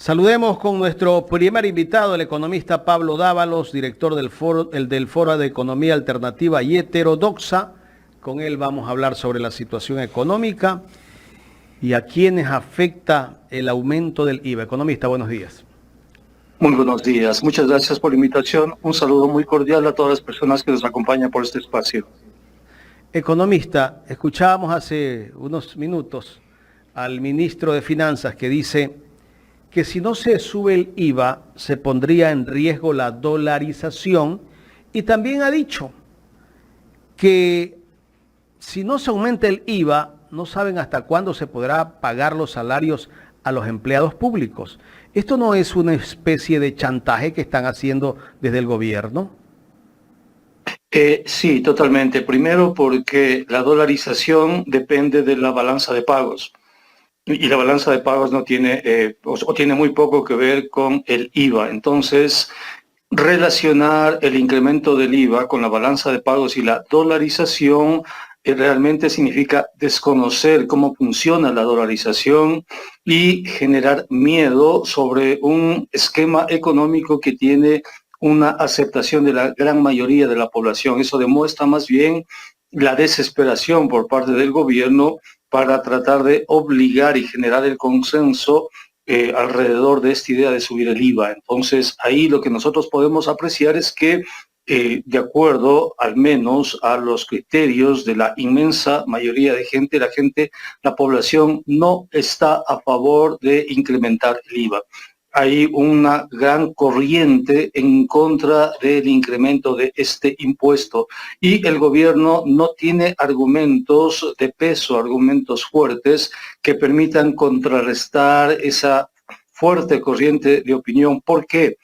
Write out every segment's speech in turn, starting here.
Saludemos con nuestro primer invitado, el economista Pablo Dávalos, director del Foro de Economía Alternativa y Heterodoxa. Con él vamos a hablar sobre la situación económica y a quienes afecta el aumento del IVA. Economista, buenos días. Muy buenos días. Muchas gracias por la invitación. Un saludo muy cordial a todas las personas que nos acompañan por este espacio. Economista, escuchábamos hace unos minutos al ministro de Finanzas que dice que si no se sube el IVA se pondría en riesgo la dolarización, y también ha dicho que si no se aumenta el IVA no saben hasta cuándo se podrá pagar los salarios a los empleados públicos. ¿Esto no es una especie de chantaje que están haciendo desde el gobierno? Sí, totalmente. Primero porque la dolarización depende de la balanza de pagos. Y la balanza de pagos no tiene, o tiene muy poco que ver con el IVA. Entonces, relacionar el incremento del IVA con la balanza de pagos y la dolarización realmente significa desconocer cómo funciona la dolarización y generar miedo sobre un esquema económico que tiene una aceptación de la gran mayoría de la población. Eso demuestra más bien la desesperación por parte del gobierno para tratar de obligar y generar el consenso alrededor de esta idea de subir el IVA. Entonces, ahí lo que nosotros podemos apreciar es que, de acuerdo al menos a los criterios de la inmensa mayoría de gente, la población no está a favor de incrementar el IVA. Hay una gran corriente en contra del incremento de este impuesto y el gobierno no tiene argumentos de peso, argumentos fuertes que permitan contrarrestar esa fuerte corriente de opinión. ¿Por qué?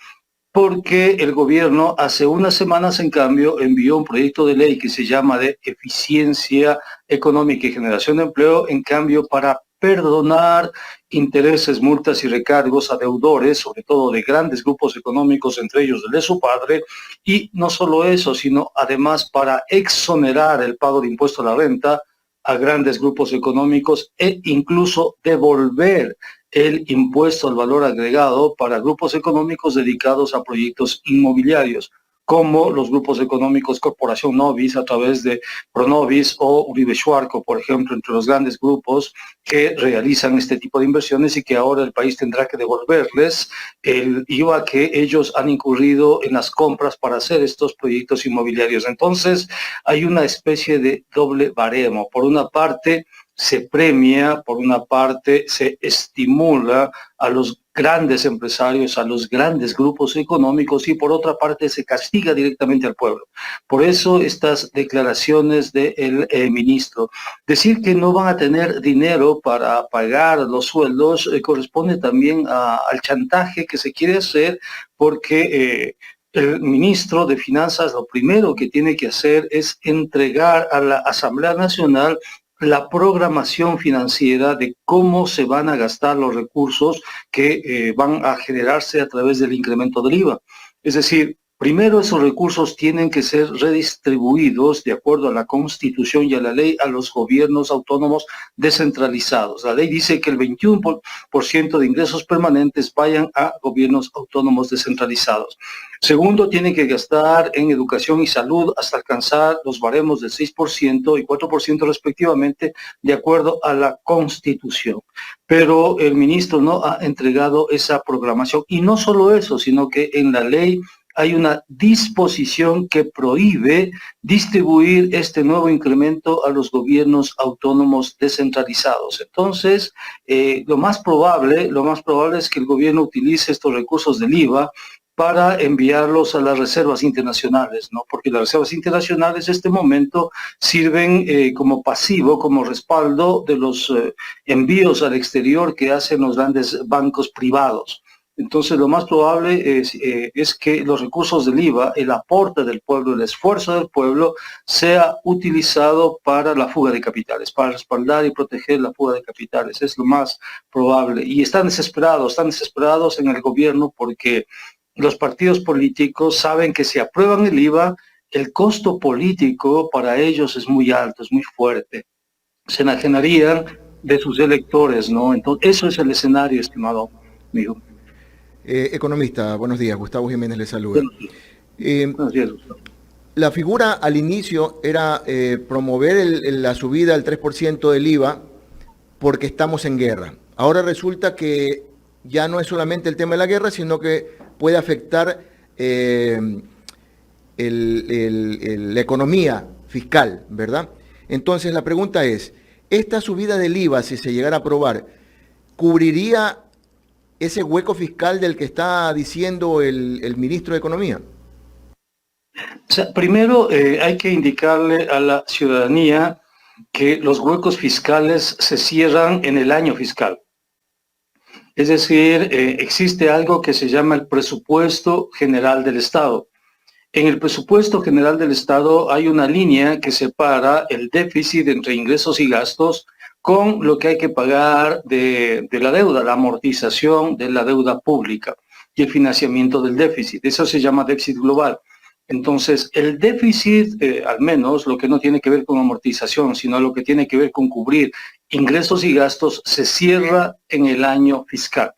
Porque el gobierno hace unas semanas, en cambio, envió un proyecto de ley que se llama de eficiencia económica y generación de empleo, en cambio, para perdonar intereses, multas y recargos a deudores, sobre todo de grandes grupos económicos, entre ellos el de su padre, y no solo eso, sino además para exonerar el pago de impuesto a la renta a grandes grupos económicos e incluso devolver el impuesto al valor agregado para grupos económicos dedicados a proyectos inmobiliarios, como los grupos económicos Corporación Novis a través de Pronovis o Uribe Schwarco, por ejemplo, entre los grandes grupos que realizan este tipo de inversiones y que ahora el país tendrá que devolverles el IVA que ellos han incurrido en las compras para hacer estos proyectos inmobiliarios. Entonces, hay una especie de doble baremo. Por una parte, se premia, por una parte se estimula a los grandes empresarios, a los grandes grupos económicos, y por otra parte se castiga directamente al pueblo. Por eso estas declaraciones del ministro. Decir que no van a tener dinero para pagar los sueldos corresponde también al chantaje que se quiere hacer, porque el ministro de Finanzas lo primero que tiene que hacer es entregar a la Asamblea Nacional la programación financiera de cómo se van a gastar los recursos que van a generarse a través del incremento del IVA. Es decir, primero esos recursos tienen que ser redistribuidos de acuerdo a la Constitución y a la ley a los gobiernos autónomos descentralizados. La ley dice que el 21% de ingresos permanentes vayan a gobiernos autónomos descentralizados. Segundo, tiene que gastar en educación y salud hasta alcanzar los baremos del 6% y 4% respectivamente, de acuerdo a la Constitución. Pero el ministro no ha entregado esa programación. Y no solo eso, sino que en la ley hay una disposición que prohíbe distribuir este nuevo incremento a los gobiernos autónomos descentralizados. Entonces, lo más probable es que el gobierno utilice estos recursos del IVA para enviarlos a las reservas internacionales, ¿no? Porque las reservas internacionales en este momento sirven como pasivo, como respaldo de los envíos al exterior que hacen los grandes bancos privados. Entonces, lo más probable es que los recursos del IVA, el aporte del pueblo, el esfuerzo del pueblo, sea utilizado para la fuga de capitales, para respaldar y proteger la fuga de capitales. Es lo más probable. Y están desesperados en el gobierno porque los partidos políticos saben que si aprueban el IVA, el costo político para ellos es muy alto, es muy fuerte. Se enajenarían de sus electores, ¿no? Entonces, eso es el escenario, estimado amigo. Economista, buenos días. Gustavo Jiménez le saluda. Buenos días, Gustavo. La figura al inicio era promover la subida al 3% del IVA porque estamos en guerra. Ahora resulta que ya no es solamente el tema de la guerra, sino que puede afectar la economía fiscal, ¿verdad? Entonces la pregunta es, ¿esta subida del IVA, si se llegara a aprobar, cubriría ese hueco fiscal del que está diciendo el ministro de Economía? O sea, primero hay que indicarle a la ciudadanía que los huecos fiscales se cierran en el año fiscal. Es decir, existe algo que se llama el presupuesto general del Estado. En el presupuesto general del Estado hay una línea que separa el déficit entre ingresos y gastos con lo que hay que pagar de la deuda, la amortización de la deuda pública y el financiamiento del déficit. Eso se llama déficit global. Entonces, el déficit, al menos lo que no tiene que ver con amortización, sino lo que tiene que ver con cubrir ingresos y gastos, se cierra en el año fiscal.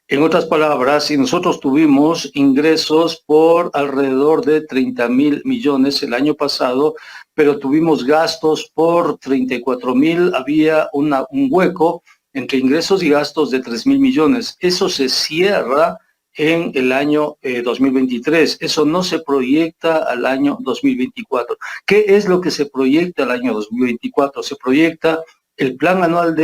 En otras palabras, si nosotros tuvimos ingresos por alrededor de 30.000 millones el año pasado, pero tuvimos gastos por 34.000, había un hueco entre ingresos y gastos de 3.000 millones. Eso se cierra en el año 2023. Eso no se proyecta al año 2024. ¿Qué es lo que se proyecta al año 2024? Se proyecta el plan anual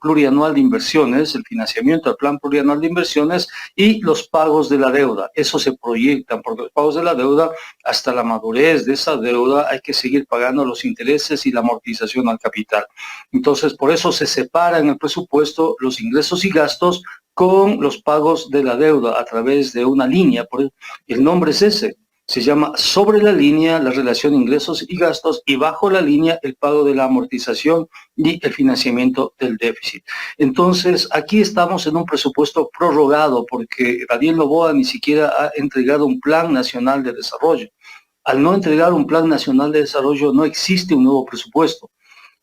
plurianual de inversiones, el financiamiento del plan plurianual de inversiones y los pagos de la deuda. Eso se proyectan porque los pagos de la deuda, hasta la madurez de esa deuda, hay que seguir pagando los intereses y la amortización al capital. Entonces, por eso se separa en el presupuesto los ingresos y gastos con los pagos de la deuda a través de una línea. El nombre es ese. Se llama sobre la línea la relación ingresos y gastos y bajo la línea el pago de la amortización y el financiamiento del déficit. Entonces, aquí estamos en un presupuesto prorrogado porque Daniel Noboa ni siquiera ha entregado un plan nacional de desarrollo. Al no entregar un plan nacional de desarrollo no existe un nuevo presupuesto,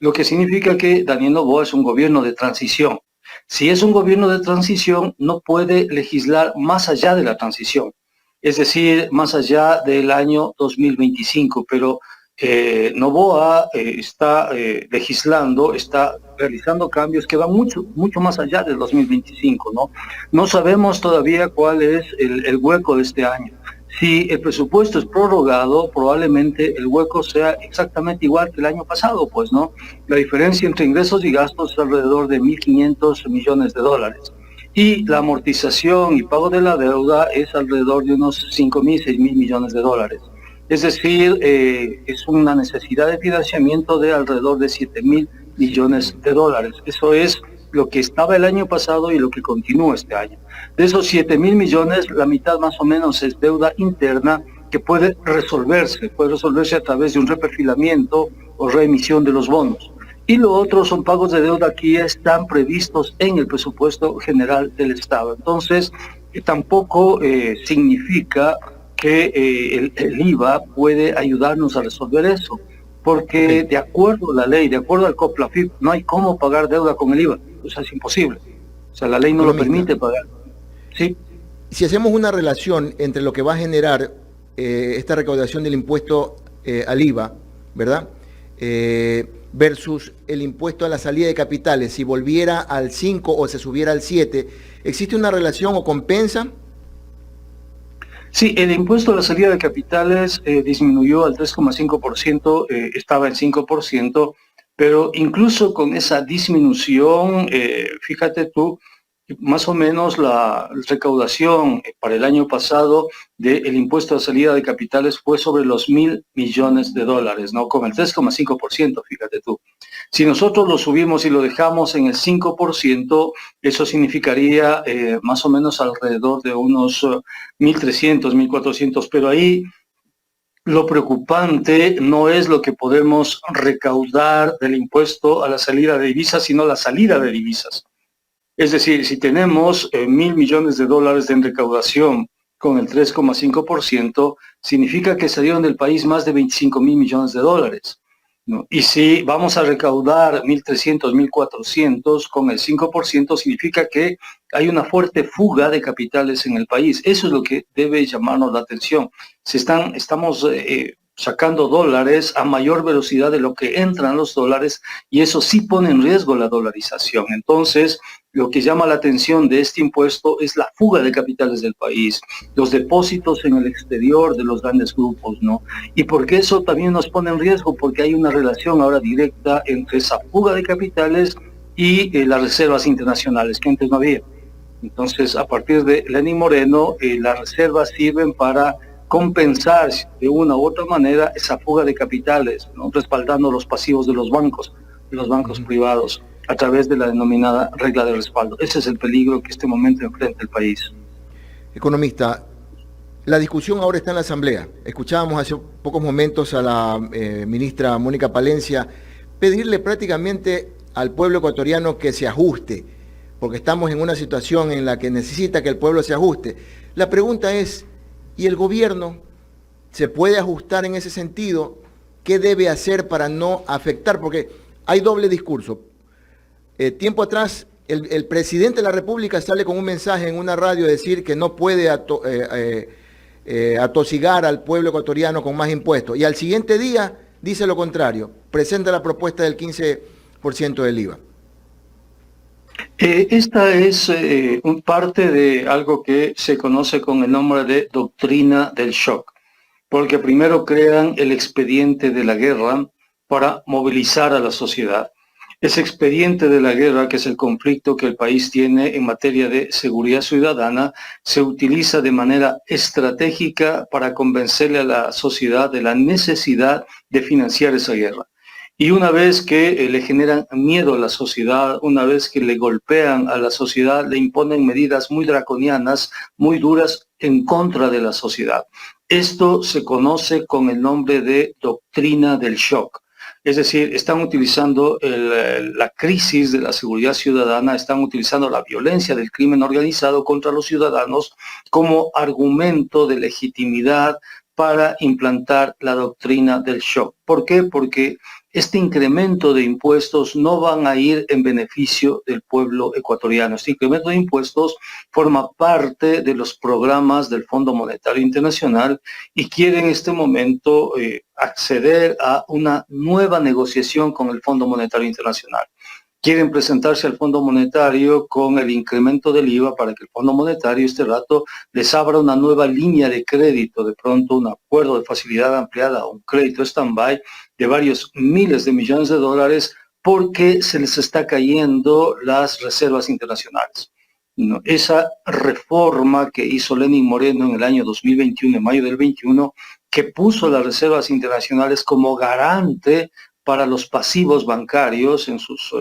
lo que significa que Daniel Noboa es un gobierno de transición. Si es un gobierno de transición, no puede legislar más allá de la transición. Es decir, más allá del año 2025, pero Noboa está legislando, está realizando cambios que van mucho más allá del 2025, ¿no? No sabemos todavía cuál es el hueco de este año. Si el presupuesto es prorrogado, probablemente el hueco sea exactamente igual que el año pasado, pues, ¿no? La diferencia entre ingresos y gastos es alrededor de 1.500 millones de dólares. Y la amortización y pago de la deuda es alrededor de unos 5.000, 6.000 millones de dólares. Es decir, es una necesidad de financiamiento de alrededor de 7.000 millones de dólares. Eso es lo que estaba el año pasado y lo que continúa este año. De esos 7.000 millones, la mitad más o menos es deuda interna que puede resolverse a través de un reperfilamiento o reemisión de los bonos. Y lo otro son pagos de deuda que ya están previstos en el presupuesto general del Estado. Entonces, tampoco significa que el IVA puede ayudarnos a resolver eso, porque de acuerdo a la ley, de acuerdo al COPLAFIP, no hay cómo pagar deuda con el IVA. O sea, es imposible. O sea, la ley no lo permite pagar. ¿Sí? Si hacemos una relación entre lo que va a generar esta recaudación del impuesto al IVA, ¿verdad? Versus el impuesto a la salida de capitales, si volviera al 5 o se subiera al 7, ¿existe una relación o compensa? Sí, el impuesto a la salida de capitales disminuyó al 3,5%, estaba en 5%, pero incluso con esa disminución, fíjate tú, más o menos la recaudación para el año pasado del impuesto a salida de capitales fue sobre los 1.000 millones de dólares, ¿no? Con el 3,5%, fíjate tú. Si nosotros lo subimos y lo dejamos en el 5%, eso significaría más o menos alrededor de unos 1.300, 1.400, pero ahí lo preocupante no es lo que podemos recaudar del impuesto a la salida de divisas, sino la salida de divisas. Es decir, si tenemos 1.000 millones de dólares en recaudación con el 3,5%, significa que salieron del país más de 25.000 millones de dólares. ¿no? Y si vamos a recaudar 1.300, 1.400 con el 5%, significa que hay una fuerte fuga de capitales en el país. Eso es lo que debe llamarnos la atención. Estamos sacando dólares a mayor velocidad de lo que entran los dólares, y eso sí pone en riesgo la dolarización. Entonces, lo que llama la atención de este impuesto es la fuga de capitales del país, los depósitos en el exterior de los grandes grupos, ¿no? Y porque eso también nos pone en riesgo, porque hay una relación ahora directa entre esa fuga de capitales y las reservas internacionales, que antes no había. Entonces, a partir de Lenín Moreno, las reservas sirven para compensar de una u otra manera esa fuga de capitales, ¿no? Respaldando los pasivos de los bancos privados, a través de la denominada regla de respaldo. Ese es el peligro que este momento enfrenta el país. Economista, la discusión ahora está en la Asamblea. Escuchábamos hace pocos momentos a la ministra Mónica Palencia pedirle prácticamente al pueblo ecuatoriano que se ajuste, porque estamos en una situación en la que necesita que el pueblo se ajuste. La pregunta es, ¿y el gobierno se puede ajustar en ese sentido? ¿Qué debe hacer para no afectar? Porque hay doble discurso. Tiempo atrás, el presidente de la República sale con un mensaje en una radio a decir que no puede atosigar al pueblo ecuatoriano con más impuestos. Y al siguiente día dice lo contrario, presenta la propuesta del 15% del IVA. Esta es parte de algo que se conoce con el nombre de doctrina del shock, porque primero crean el expediente de la guerra para movilizar a la sociedad. Ese expediente de la guerra, que es el conflicto que el país tiene en materia de seguridad ciudadana, se utiliza de manera estratégica para convencerle a la sociedad de la necesidad de financiar esa guerra. Y una vez que le generan miedo a la sociedad, una vez que le golpean a la sociedad, le imponen medidas muy draconianas, muy duras en contra de la sociedad. Esto se conoce con el nombre de doctrina del shock. Es decir, están utilizando la crisis de la seguridad ciudadana, están utilizando la violencia del crimen organizado contra los ciudadanos como argumento de legitimidad para implantar la doctrina del shock. ¿Por qué? Porque este incremento de impuestos no van a ir en beneficio del pueblo ecuatoriano. Este incremento de impuestos forma parte de los programas del Fondo Monetario Internacional y quiere en este momento acceder a una nueva negociación con el Fondo Monetario Internacional. Quieren presentarse al Fondo Monetario con el incremento del IVA para que el Fondo Monetario este rato les abra una nueva línea de crédito, de pronto un acuerdo de facilidad ampliada, un crédito stand-by de varios miles de millones de dólares, porque se les está cayendo las reservas internacionales. ¿No? Esa reforma que hizo Lenín Moreno en el año 2021, en mayo del 21, que puso las reservas internacionales como garante para los pasivos bancarios en sus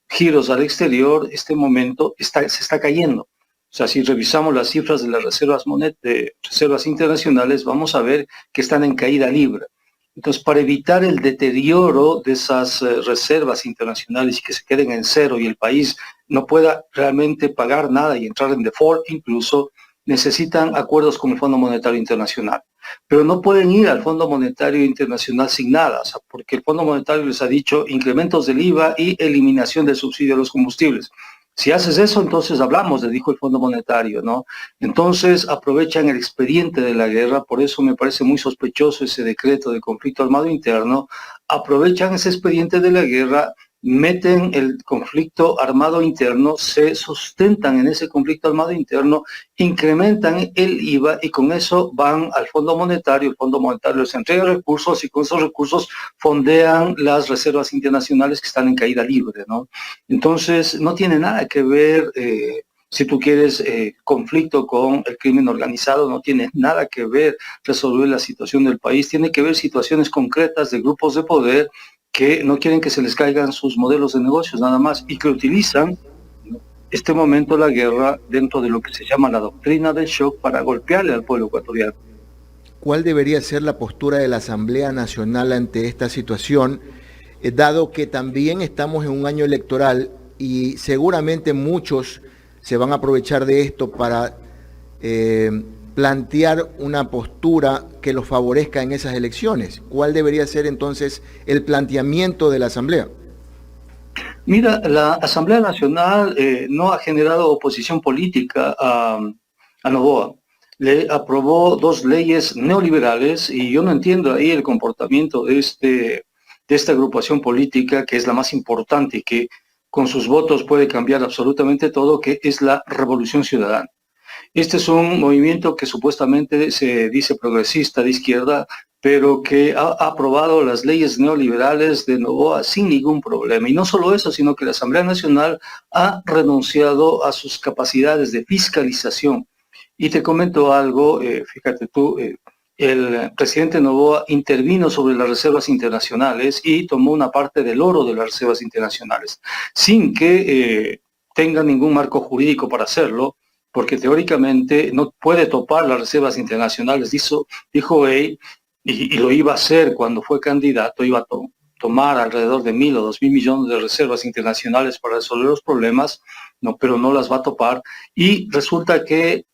giros al exterior, este momento se está cayendo. O sea, si revisamos las cifras de las reservas internacionales, vamos a ver que están en caída libre. Entonces, para evitar el deterioro de esas reservas internacionales y que se queden en cero y el país no pueda realmente pagar nada y entrar en default incluso, necesitan acuerdos con el Fondo Monetario Internacional. Pero no pueden ir al Fondo Monetario Internacional sin nada, o sea, porque el Fondo Monetario les ha dicho incrementos del IVA y eliminación del subsidio a los combustibles. Si haces eso, entonces hablamos, le dijo el Fondo Monetario, ¿no? Entonces aprovechan el expediente de la guerra, por eso me parece muy sospechoso ese decreto de conflicto armado interno, aprovechan ese expediente de la guerra, meten el conflicto armado interno, se sustentan en ese conflicto armado interno, incrementan el IVA y con eso van al Fondo Monetario, el Fondo Monetario les entrega recursos y con esos recursos fondean las reservas internacionales que están en caída libre, ¿no? Entonces no tiene nada que ver, si tú quieres, conflicto con el crimen organizado, no tiene nada que ver resolver la situación del país, tiene que ver situaciones concretas de grupos de poder que no quieren que se les caigan sus modelos de negocios nada más y que utilizan este momento la guerra dentro de lo que se llama la doctrina del shock para golpearle al pueblo ecuatoriano. ¿Cuál debería ser la postura de la Asamblea Nacional ante esta situación, dado que también estamos en un año electoral y seguramente muchos se van a aprovechar de esto para plantear una postura que los favorezca en esas elecciones? ¿Cuál debería ser entonces el planteamiento de la Asamblea? Mira, la Asamblea Nacional no ha generado oposición política a Noboa. Le aprobó 2 leyes neoliberales y yo no entiendo ahí el comportamiento de esta agrupación política, que es la más importante y que con sus votos puede cambiar absolutamente todo, que es la Revolución Ciudadana. Este es un movimiento que supuestamente se dice progresista de izquierda, pero que ha aprobado las leyes neoliberales de Noboa sin ningún problema. Y no solo eso, sino que la Asamblea Nacional ha renunciado a sus capacidades de fiscalización. Y te comento algo, fíjate tú, el presidente Noboa intervino sobre las reservas internacionales y tomó una parte del oro de las reservas internacionales, sin que tenga ningún marco jurídico para hacerlo, porque teóricamente no puede topar las reservas internacionales, dijo él, y lo iba a hacer cuando fue candidato, iba a tomar alrededor de 1.000 o 2.000 millones de reservas internacionales para resolver los problemas, no, pero no las va a topar, y resulta que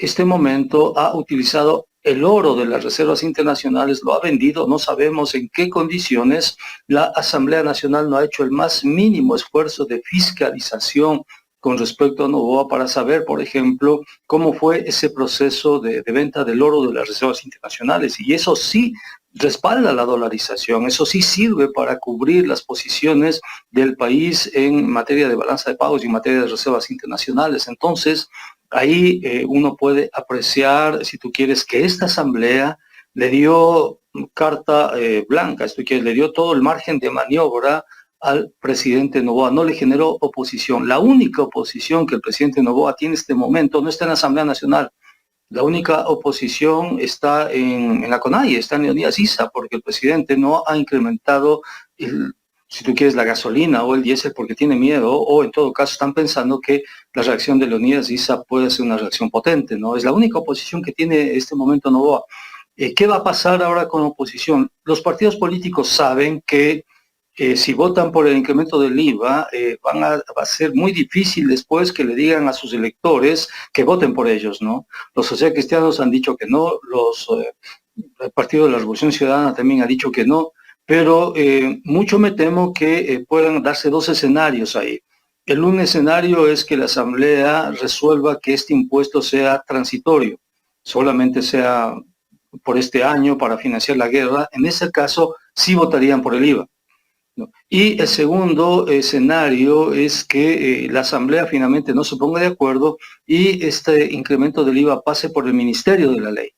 este momento ha utilizado el oro de las reservas internacionales, lo ha vendido, no sabemos en qué condiciones. La Asamblea Nacional no ha hecho el más mínimo esfuerzo de fiscalización con respecto a Noboa para saber, por ejemplo, cómo fue ese proceso de venta del oro de las reservas internacionales. Y eso sí respalda la dolarización, eso sí sirve para cubrir las posiciones del país en materia de balanza de pagos y en materia de reservas internacionales. Entonces, ahí uno puede apreciar, si tú quieres, que esta asamblea le dio carta blanca, si tú quieres, le dio todo el margen de maniobra al presidente Noboa, no le generó oposición. La única oposición que el presidente Noboa tiene en este momento no está en la Asamblea Nacional. La única oposición está en la CONAIE, está en Leonidas Issa, porque el presidente no ha incrementado, si tú quieres, la gasolina o el diésel porque tiene miedo, o en todo caso están pensando que la reacción de Leonidas Issa puede ser una reacción potente, ¿no? Es la única oposición que tiene este momento Noboa. ¿Qué va a pasar ahora con la oposición? Los partidos políticos saben que si votan por el incremento del IVA, va a ser muy difícil después que le digan a sus electores que voten por ellos, ¿no? Los socialcristianos han dicho que no, el Partido de la Revolución Ciudadana también ha dicho que no, pero mucho me temo que puedan darse 2 escenarios ahí. El un escenario es que la Asamblea resuelva que este impuesto sea transitorio, solamente sea por este año para financiar la guerra. En ese caso, sí votarían por el IVA. Y el segundo escenario es que la Asamblea finalmente no se ponga de acuerdo y este incremento del IVA pase por el Ministerio de la Ley.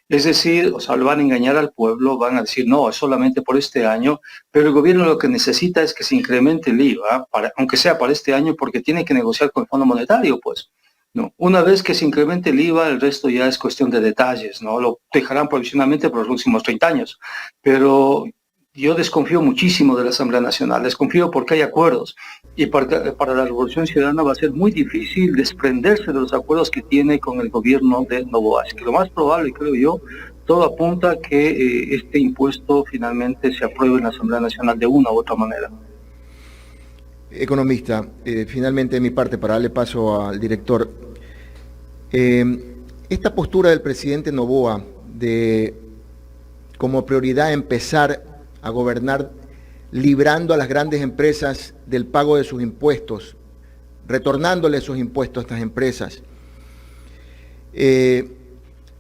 Es decir, o sea, lo van a engañar al pueblo, van a decir, no, es solamente por este año, pero el gobierno lo que necesita es que se incremente el IVA, aunque sea para este año, porque tiene que negociar con el Fondo Monetario, pues. No. Una vez que se incremente el IVA, el resto ya es cuestión de detalles, ¿no? Lo dejarán provisionalmente por los próximos 30 años. Pero yo desconfío muchísimo de la Asamblea Nacional, desconfío porque hay acuerdos y para la Revolución Ciudadana va a ser muy difícil desprenderse de los acuerdos que tiene con el gobierno de Noboa. Es que lo más probable, creo yo, todo apunta a que este impuesto finalmente se apruebe en la Asamblea Nacional de una u otra manera. Economista, finalmente de mi parte, para darle paso al director, esta postura del presidente Noboa de como prioridad empezar a gobernar librando a las grandes empresas del pago de sus impuestos, retornándole sus impuestos a estas empresas.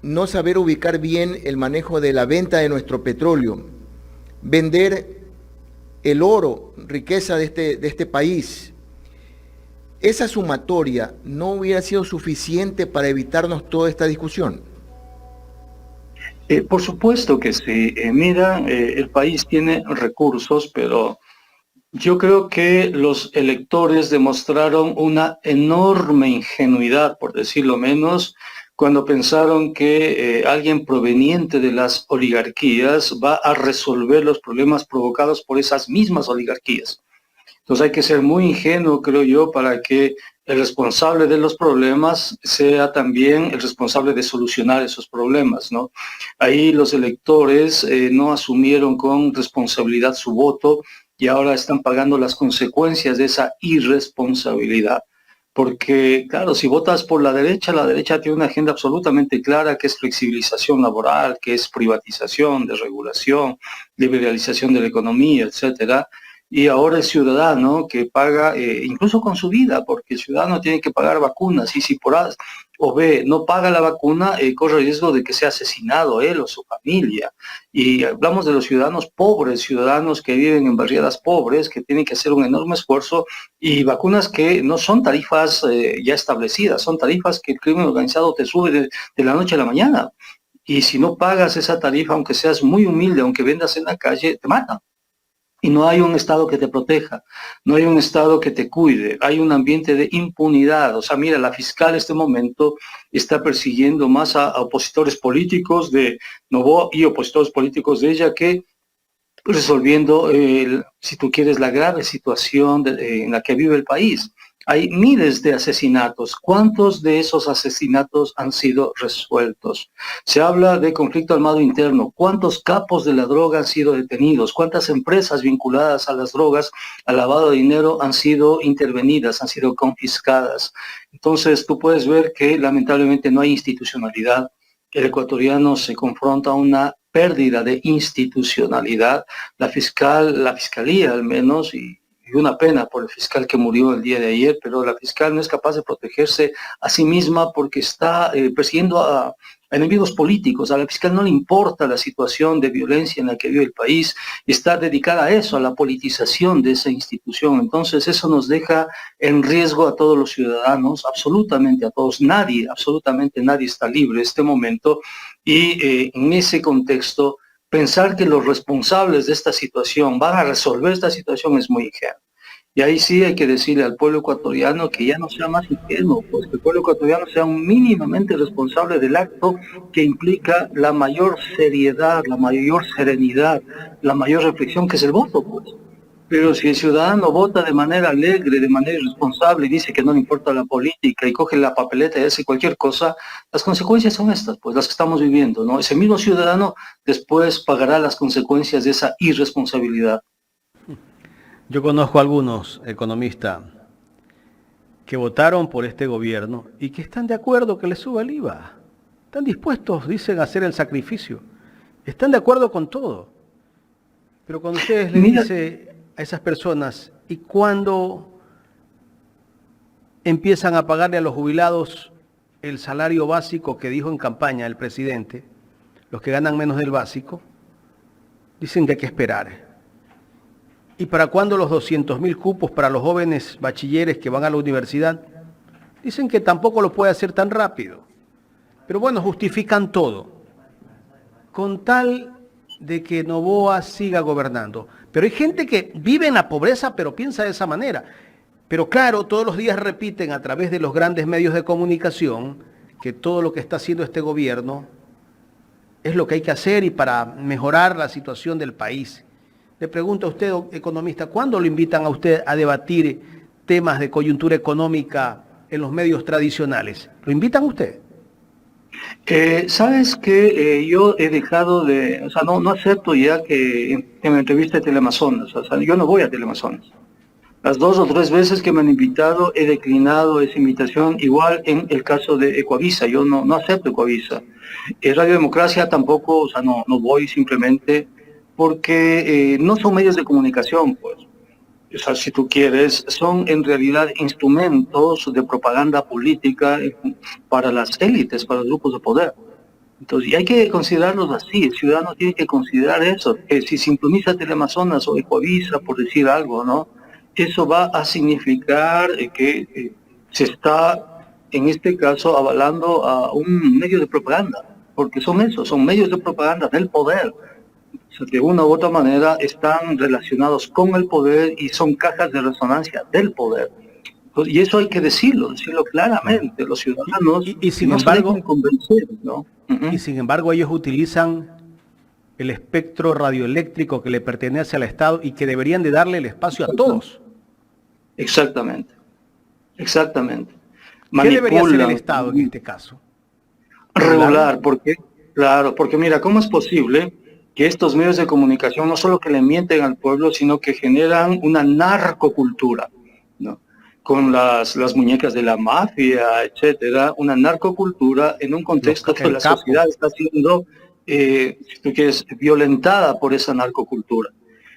No saber ubicar bien el manejo de la venta de nuestro petróleo, vender el oro, riqueza de este país. Esa sumatoria no hubiera sido suficiente para evitarnos toda esta discusión. Por supuesto que sí. Mira, el país tiene recursos, pero yo creo que los electores demostraron una enorme ingenuidad, por decirlo menos, cuando pensaron que alguien proveniente de las oligarquías va a resolver los problemas provocados por esas mismas oligarquías. Entonces hay que ser muy ingenuo, creo yo, para que el responsable de los problemas sea también el responsable de solucionar esos problemas, ¿no? Ahí los electores no asumieron con responsabilidad su voto y ahora están pagando las consecuencias de esa irresponsabilidad. porque, claro, si votas por la derecha tiene una agenda absolutamente clara que es flexibilización laboral, que es privatización, desregulación, liberalización de la economía, etcétera. Y ahora el ciudadano que paga, incluso con su vida, porque el ciudadano tiene que pagar vacunas, y si por A o B no paga la vacuna, corre el riesgo de que sea asesinado él o su familia. Y hablamos de los ciudadanos pobres, ciudadanos que viven en barriadas pobres, que tienen que hacer un enorme esfuerzo, y vacunas que no son tarifas ya establecidas, son tarifas que el crimen organizado te sube de la noche a la mañana. Y si no pagas esa tarifa, aunque seas muy humilde, aunque vendas en la calle, te matan. Y no hay un Estado que te proteja, no hay un Estado que te cuide, hay un ambiente de impunidad. O sea, mira, la fiscal en este momento está persiguiendo más a opositores políticos de Noboa y opositores políticos de ella que resolviendo, si tú quieres, la grave situación en la que vive el país. Hay miles de asesinatos. ¿Cuántos de esos asesinatos han sido resueltos? Se habla de conflicto armado interno. ¿Cuántos capos de la droga han sido detenidos? ¿Cuántas empresas vinculadas a las drogas, al lavado de dinero, han sido intervenidas, han sido confiscadas? Entonces tú puedes ver que lamentablemente no hay institucionalidad. El ecuatoriano se confronta a una pérdida de institucionalidad. La fiscalía al menos, y una pena por el fiscal que murió el día de ayer, pero la fiscal no es capaz de protegerse a sí misma porque está persiguiendo a enemigos políticos. A la fiscal no le importa la situación de violencia en la que vive el país, está dedicada a eso, a la politización de esa institución. Entonces eso nos deja en riesgo a todos los ciudadanos, absolutamente a todos. Nadie, absolutamente nadie está libre en este momento, y en ese contexto pensar que los responsables de esta situación van a resolver esta situación es muy ingenuo. Y ahí sí hay que decirle al pueblo ecuatoriano que ya no sea más ingenuo, pues que el pueblo ecuatoriano sea mínimamente responsable del acto que implica la mayor seriedad, la mayor serenidad, la mayor reflexión, que es el voto, pues. Pero si el ciudadano vota de manera alegre, de manera irresponsable, y dice que no le importa la política y coge la papeleta y hace cualquier cosa, las consecuencias son estas, pues las que estamos viviendo, ¿no? Ese mismo ciudadano después pagará las consecuencias de esa irresponsabilidad. Yo conozco a algunos economistas que votaron por este gobierno y que están de acuerdo que le suba el IVA. Están dispuestos, dicen, a hacer el sacrificio. Están de acuerdo con todo. Pero cuando ustedes le dicen a esas personas, ¿y cuándo empiezan a pagarle a los jubilados el salario básico que dijo en campaña el presidente, los que ganan menos del básico? Dicen que hay que esperar. ¿Y para cuándo los 200.000 cupos para los jóvenes bachilleres que van a la universidad? Dicen que tampoco lo puede hacer tan rápido. Pero bueno, justifican todo, con tal de que Noboa siga gobernando. Pero hay gente que vive en la pobreza, pero piensa de esa manera. Pero claro, todos los días repiten a través de los grandes medios de comunicación que todo lo que está haciendo este gobierno es lo que hay que hacer y para mejorar la situación del país. Le pregunto a usted, economista, ¿cuándo lo invitan a usted a debatir temas de coyuntura económica en los medios tradicionales? ¿Lo invitan a usted? Sabes que yo he dejado de, o sea, no acepto ya que en la entrevista de Teleamazonas, o sea, yo no voy a Teleamazonas. Las 2 o 3 veces que me han invitado he declinado esa invitación, igual en el caso de Ecuavisa, yo no acepto Ecuavisa. Radio Democracia tampoco, o sea, no voy simplemente porque no son medios de comunicación, pues. O sea, si tú quieres, son en realidad instrumentos de propaganda política para las élites, para los grupos de poder. Entonces, y hay que considerarlos así, el ciudadano tiene que considerar eso, que si sintoniza Teleamazonas o Ecuavisa, por decir algo, ¿no? Eso va a significar que se está, en este caso, avalando a un medio de propaganda, porque son esos, son medios de propaganda del poder. O sea, de una u otra manera están relacionados con el poder y son cajas de resonancia del poder. Y eso hay que decirlo claramente. Los ciudadanos y sin no embargo, se dejan convencer, ¿no? Y sin embargo ellos utilizan el espectro radioeléctrico que le pertenece al Estado y que deberían de darle el espacio a todos. Exactamente. ¿Qué debería hacer el Estado en este caso? Regular, porque mira, ¿cómo es posible que estos medios de comunicación no solo que le mienten al pueblo, sino que generan una narcocultura, ¿no? con las muñecas de la mafia, etcétera, una narcocultura en un contexto que la sociedad está siendo, si tú quieres, violentada por esa narcocultura.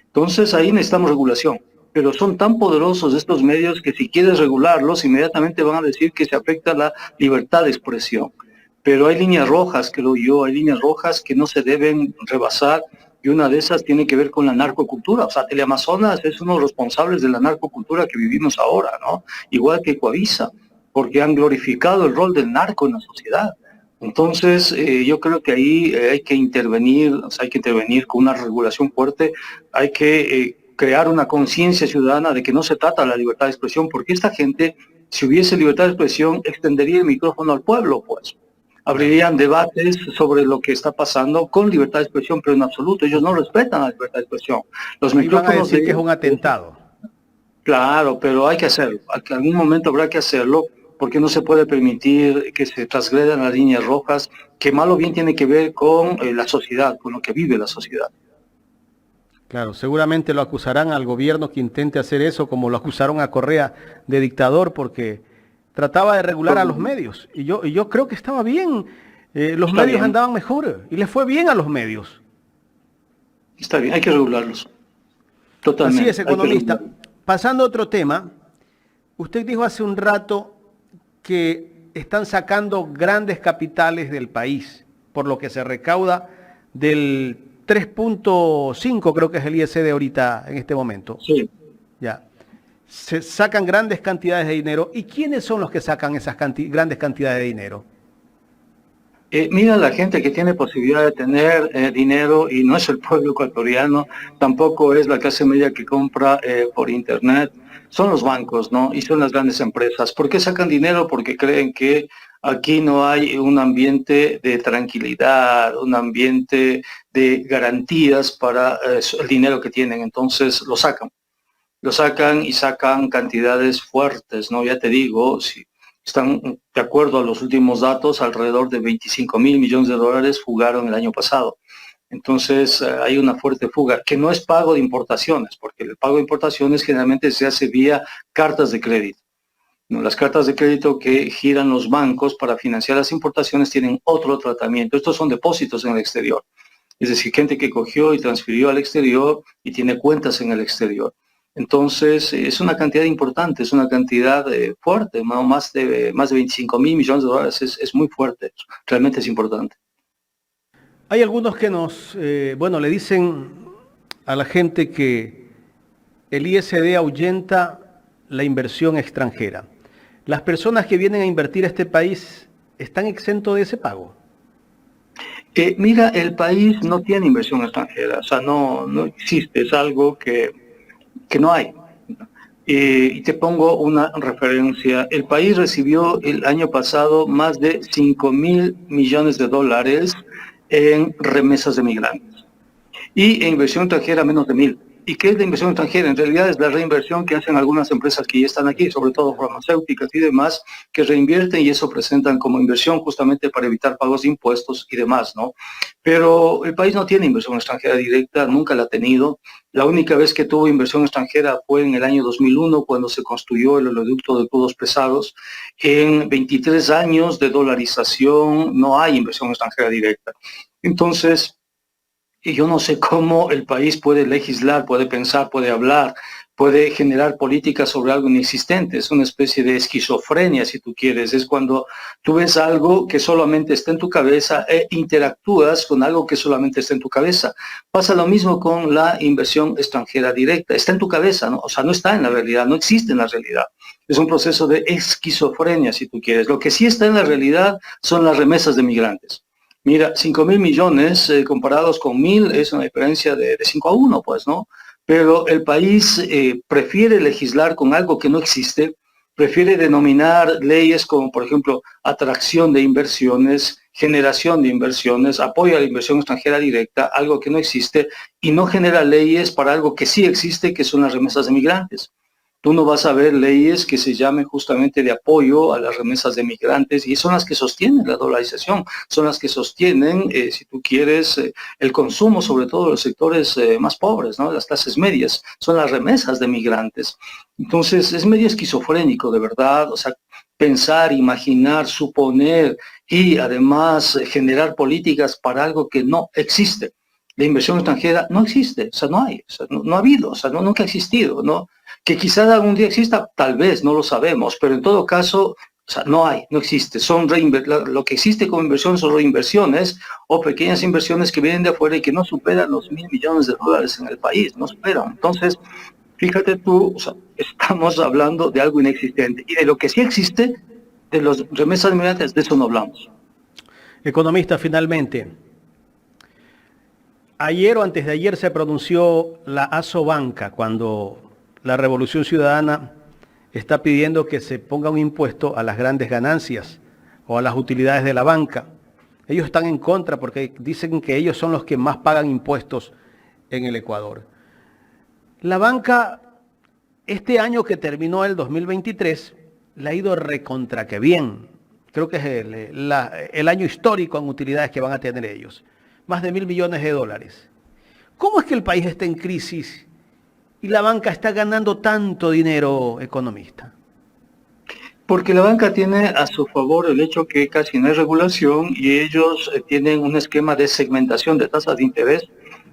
Entonces ahí necesitamos regulación, pero son tan poderosos estos medios que si quieres regularlos, inmediatamente van a decir que se afecta la libertad de expresión. Pero hay líneas rojas, creo yo, hay líneas rojas que no se deben rebasar, y una de esas tiene que ver con la narcocultura. O sea, Teleamazonas es uno de los responsables de la narcocultura que vivimos ahora, ¿no? Igual que Coavisa, porque han glorificado el rol del narco en la sociedad. Entonces, yo creo que ahí hay que intervenir, o sea, hay que intervenir con una regulación fuerte, hay que crear una conciencia ciudadana de que no se trata de la libertad de expresión, porque esta gente, si hubiese libertad de expresión, extendería el micrófono al pueblo, pues. Abrirían debates sobre lo que está pasando con libertad de expresión, pero en absoluto, ellos no respetan la libertad de expresión. Los micrófonos van a decir que es un atentado. Claro, pero hay que hacerlo. En algún momento habrá que hacerlo, porque no se puede permitir que se transgredan las líneas rojas, que mal o bien tiene que ver con la sociedad, con lo que vive la sociedad. Claro, seguramente lo acusarán al gobierno que intente hacer eso, como lo acusaron a Correa de dictador, porque trataba de regular a los medios. Y yo creo que estaba bien. Los medios andaban mejor y les fue bien a los medios. Está bien, hay que regularlos. Totalmente. Así es, economista. Pasando a otro tema, usted dijo hace un rato que están sacando grandes capitales del país, por lo que se recauda del 3.5, creo que es el ISD ahorita en este momento. Sí. Ya. Se sacan grandes cantidades de dinero. ¿Y quiénes son los que sacan esas grandes cantidades de dinero? Mira, la gente que tiene posibilidad de tener dinero, y no es el pueblo ecuatoriano, tampoco es la clase media que compra por internet, son los bancos, ¿no? Y son las grandes empresas. ¿Por qué sacan dinero? Porque creen que aquí no hay un ambiente de tranquilidad, un ambiente de garantías para el dinero que tienen, entonces lo sacan. Lo sacan y sacan cantidades fuertes, ¿no? Ya te digo, si están de acuerdo a los últimos datos, alrededor de 25.000 millones de dólares fugaron el año pasado. Entonces hay una fuerte fuga, que no es pago de importaciones, porque el pago de importaciones generalmente se hace vía cartas de crédito. ¿No? Las cartas de crédito que giran los bancos para financiar las importaciones tienen otro tratamiento. Estos son depósitos en el exterior. Es decir, gente que cogió y transfirió al exterior y tiene cuentas en el exterior. Entonces, es una cantidad importante, es una cantidad fuerte, más de 25.000 millones de dólares, es muy fuerte, realmente es importante. Hay algunos que le dicen a la gente que el ISD ahuyenta la inversión extranjera. ¿Las personas que vienen a invertir a este país están exentos de ese pago? Mira, el país no tiene inversión extranjera, o sea, no existe, es algo que no hay. Y te pongo una referencia. El país recibió el año pasado más de 5.000 millones de dólares en remesas de migrantes. Y en inversión extranjera menos de 1.000. ¿Y qué es la inversión extranjera? En realidad es la reinversión que hacen algunas empresas que ya están aquí, sobre todo farmacéuticas y demás, que reinvierten y eso presentan como inversión justamente para evitar pagos de impuestos y demás, ¿no? Pero el país no tiene inversión extranjera directa, nunca la ha tenido. La única vez que tuvo inversión extranjera fue en el año 2001, cuando se construyó el oleoducto de crudos pesados. En 23 años de dolarización no hay inversión extranjera directa. Entonces, y yo no sé cómo el país puede legislar, puede pensar, puede hablar, puede generar políticas sobre algo inexistente. Es una especie de esquizofrenia, si tú quieres. Es cuando tú ves algo que solamente está en tu cabeza e interactúas con algo que solamente está en tu cabeza. Pasa lo mismo con la inversión extranjera directa. Está en tu cabeza, ¿no? O sea, no está en la realidad, no existe en la realidad. Es un proceso de esquizofrenia, si tú quieres. Lo que sí está en la realidad son las remesas de migrantes. Mira, 5.000 millones comparados con 1.000 es una diferencia de 5-1, pues, ¿no? Pero el país prefiere legislar con algo que no existe, prefiere denominar leyes como, por ejemplo, atracción de inversiones, generación de inversiones, apoyo a la inversión extranjera directa, algo que no existe, y no genera leyes para algo que sí existe, que son las remesas de migrantes. tú no vas a ver leyes que se llamen justamente de apoyo a las remesas de migrantes, y son las que sostienen la dolarización, son las que sostienen, si tú quieres, el consumo, sobre todo de los sectores más pobres, ¿no? Las clases medias, son las remesas de migrantes. Entonces, es medio esquizofrénico, de verdad, o sea, pensar, imaginar, suponer y además generar políticas para algo que no existe. La inversión extranjera no existe, o sea, no hay, o sea, no ha habido, o sea, nunca ha existido, ¿no? Que quizás algún día exista, tal vez, no lo sabemos, pero en todo caso, o sea, no hay, no existe. Lo que existe como inversión son reinversiones o pequeñas inversiones que vienen de afuera y que no superan los $1.000 millones en el país, no superan. Entonces, fíjate tú, o sea, estamos hablando de algo inexistente. Y de lo que sí existe, de los remesas de migrantes, de eso no hablamos. Economista, finalmente, ayer o antes de ayer se pronunció la Asobanca cuando la Revolución Ciudadana está pidiendo que se ponga un impuesto a las grandes ganancias o a las utilidades de la banca. Ellos están en contra porque dicen que ellos son los que más pagan impuestos en el Ecuador. La banca, este año que terminó el 2023, le ha ido recontra que bien. Creo que es el año histórico en utilidades que van a tener ellos. Más de $1.000 millones. ¿Cómo es que el país está en crisis y la banca está ganando tanto dinero, economista? Porque la banca tiene a su favor el hecho que casi no hay regulación y ellos tienen un esquema de segmentación de tasas de interés.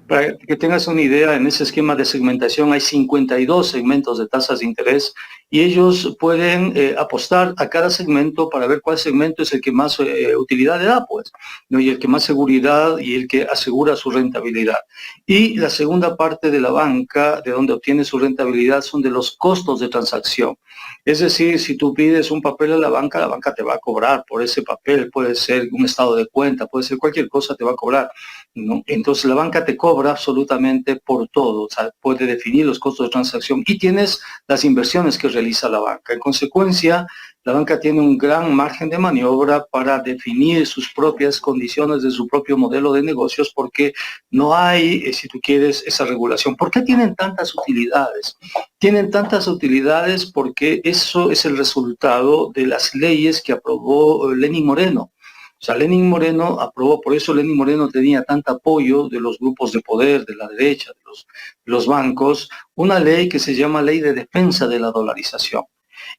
Para que tengas una idea, en ese esquema de segmentación hay 52 segmentos de tasas de interés y ellos pueden apostar a cada segmento para ver cuál segmento es el que más utilidad le da, pues, ¿no? Y el que más seguridad y el que asegura su rentabilidad. Y la segunda parte de la banca, de donde obtiene su rentabilidad, son de los costos de transacción. Es decir, si tú pides un papel a la banca te va a cobrar por ese papel, puede ser un estado de cuenta, puede ser cualquier cosa, te va a cobrar, ¿no? Entonces la banca te cobra absolutamente por todo, o sea, puede definir los costos de transacción y tienes las inversiones que realiza la banca. En consecuencia, la banca tiene un gran margen de maniobra para definir sus propias condiciones de su propio modelo de negocios porque no hay, si tú quieres, esa regulación. ¿Por qué tienen tantas utilidades? Tienen tantas utilidades porque eso es el resultado de las leyes que aprobó Lenín Moreno. O sea, Lenín Moreno aprobó, por eso Lenín Moreno tenía tanto apoyo de los grupos de poder, de la derecha, de los bancos, una ley que se llama Ley de Defensa de la Dolarización.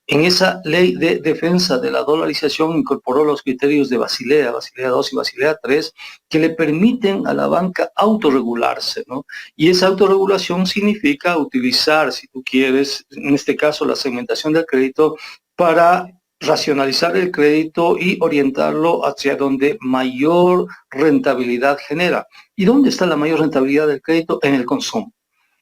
En esa ley de defensa de la dolarización incorporó los criterios de Basilea, Basilea II y Basilea III, que le permiten a la banca autorregularse, ¿no? Y esa autorregulación significa utilizar, si tú quieres, en este caso la segmentación del crédito, para racionalizar el crédito y orientarlo hacia donde mayor rentabilidad genera. ¿Y dónde está la mayor rentabilidad del crédito? En el consumo.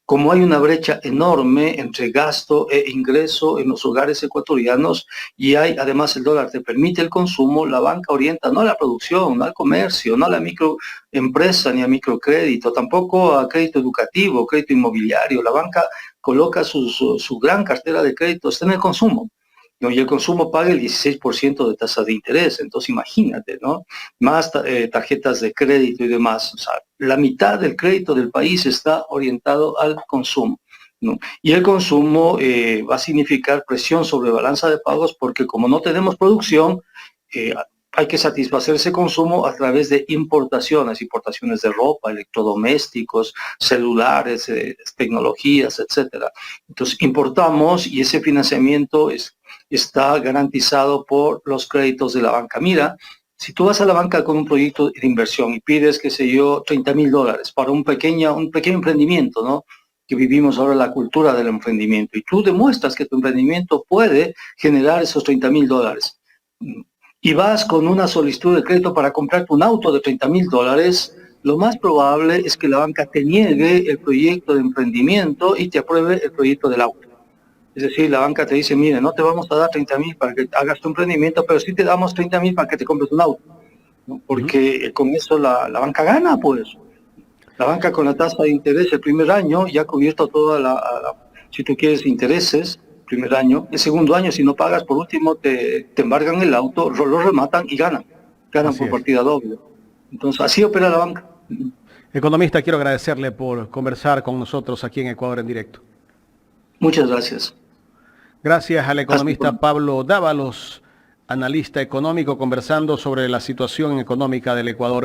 Como hay una brecha enorme entre gasto e ingreso en los hogares ecuatorianos y hay, además el dólar te permite el consumo, la banca orienta no a la producción, no al comercio, no a la microempresa ni a microcrédito, tampoco a crédito educativo, crédito inmobiliario. La banca coloca su gran cartera de créditos en el consumo. ¿No? Y el consumo paga el 16% de tasa de interés, entonces imagínate, ¿no? Más tarjetas de crédito y demás. O sea, la mitad del crédito del país está orientado al consumo, ¿no? Y el consumo va a significar presión sobre balanza de pagos porque como no tenemos producción, hay que satisfacer ese consumo a través de importaciones de ropa, electrodomésticos, celulares, tecnologías, etcétera. Entonces importamos y ese financiamiento está garantizado por los créditos de la banca. Mira, si tú vas a la banca con un proyecto de inversión y pides, qué sé yo, $30.000 para un pequeño emprendimiento, ¿no? Que vivimos ahora la cultura del emprendimiento, y tú demuestras que tu emprendimiento puede generar esos $30.000, y vas con una solicitud de crédito para comprarte un auto de $30.000, lo más probable es que la banca te niegue el proyecto de emprendimiento y te apruebe el proyecto del auto. Es decir, la banca te dice, mire, no te vamos a dar 30.000 para que hagas tu emprendimiento, pero sí te damos 30.000 para que te compres un auto, ¿no? Porque con eso la banca gana, pues. La banca con la tasa de interés el primer año ya ha cubierto toda si tú quieres, intereses, primer año. El segundo año, si no pagas, por último, te embargan el auto, lo rematan y ganan por partida doble. Entonces, así opera la banca. Economista, quiero agradecerle por conversar con nosotros aquí en Ecuador en Directo. Muchas gracias. Gracias al economista Pablo Dávalos, analista económico, conversando sobre la situación económica del Ecuador.